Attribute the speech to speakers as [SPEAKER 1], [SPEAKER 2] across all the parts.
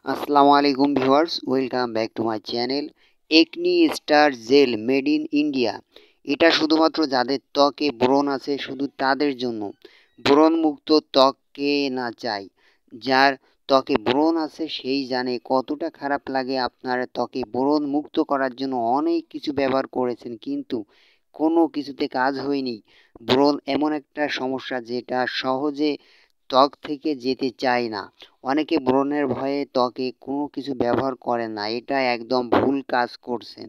[SPEAKER 1] আসসালামু আলাইকুম viewers, welcome back to my channel. একনি star gel made in India. এটা শুধুমাত্র যাদের ত্বকে ব্রণ আছে শুধু তাদের জন্য। ব্রণমুক্ত ত্বক কে না চায়? যার ত্বকে ব্রণ আছে সেই জানে কতটা খারাপ লাগে। আপনার ত্বকে ব্রণ মুক্ত করার জন্য অনেক কিছু ব্যবহার করেছেন কিন্তু কোনো কিছুতে কাজ হয়নি। ব্রণ এমন একটা সমস্যা যেটা সহজে ত্বক থেকে যেতে চায় না। অনেকে ব্রণের ভয়ে ত্বকে কোনো কিছু ব্যবহার করেন না, এটা একদম ভুল কাজ করছেন।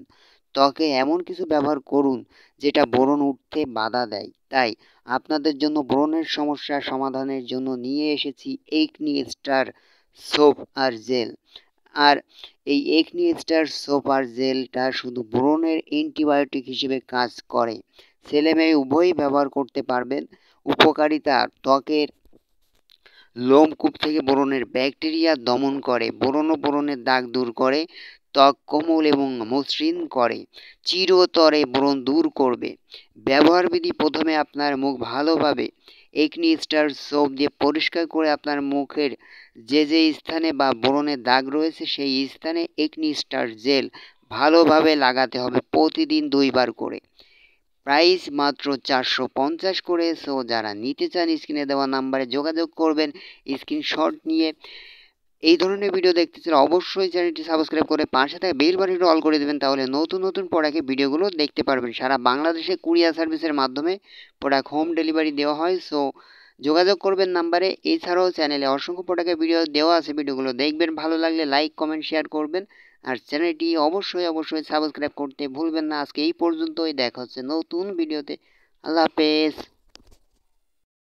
[SPEAKER 1] ত্বকে এমন কিছু ব্যবহার করুন যেটা ব্রণ উঠতে বাধা দেয়। তাই আপনাদের জন্য ব্রণের সমস্যা সমাধানের জন্য নিয়ে এসেছি একনি স্টার সোপ আর জেল। আর এই একনি স্টার সোপ আর জেলটা শুধু ব্রণের অ্যান্টিবায়োটিক হিসেবে কাজ করে। ছেলে মেয়ে উভয়ই ব্যবহার করতে পারবেন। উপকারিতা: ত্বকের লোমকূপ থেকে ব্রণের ব্যাকটেরিয়া দমন করে, ব্রণ ও ব্রণের দাগ দূর করে, ত্বক কোমল এবং মসৃণ করে, চিরতরে ব্রণ দূর করবে। ব্যবহারবিধি: প্রথমে আপনার মুখ ভালোভাবে একনি স্টার সোপ দিয়ে পরিষ্কার করে আপনার মুখের যে স্থানে বা ব্রণের দাগ রয়েছে সেই স্থানে একনি স্টার জেল ভালোভাবে লাগাতে হবে প্রতিদিন 2 বার করে। প্রাইস মাত্র 450 করে। সো যারা নিতে চান স্ক্রিনে দেওয়া নাম্বারে যোগাযোগ করবেন স্ক্রিনশট নিয়ে। এই ধরনের ভিডিও দেখতে চাইলে অবশ্যই চ্যানেলটি সাবস্ক্রাইব করে পাশে থাকা বেল বাটনটি অল করে দেবেন, তাহলে নতুন নতুন প্রোডাক্টের ভিডিওগুলো দেখতে পারবেন। সারা বাংলাদেশে কুরিয়ার সার্ভিসের মাধ্যমে প্রোডাক্ট হোম ডেলিভারি দেওয়া হয়। সো যোগাযোগ করবেন নাম্বারে। এছাড়াও চ্যানেলে অসংখ্য প্রোডাক্টের ভিডিও দেওয়া আছে, ভিডিওগুলো দেখবেন, ভালো লাগলে লাইক কমেন্ট শেয়ার করবেন। আর চ্যানেলটি অবশ্যই সাবস্ক্রাইব করতে ভুলবেন না। আজকে এই পর্যন্তই, দেখা হচ্ছে নতুন ভিডিওতে। আল্লাহ হাফেজ।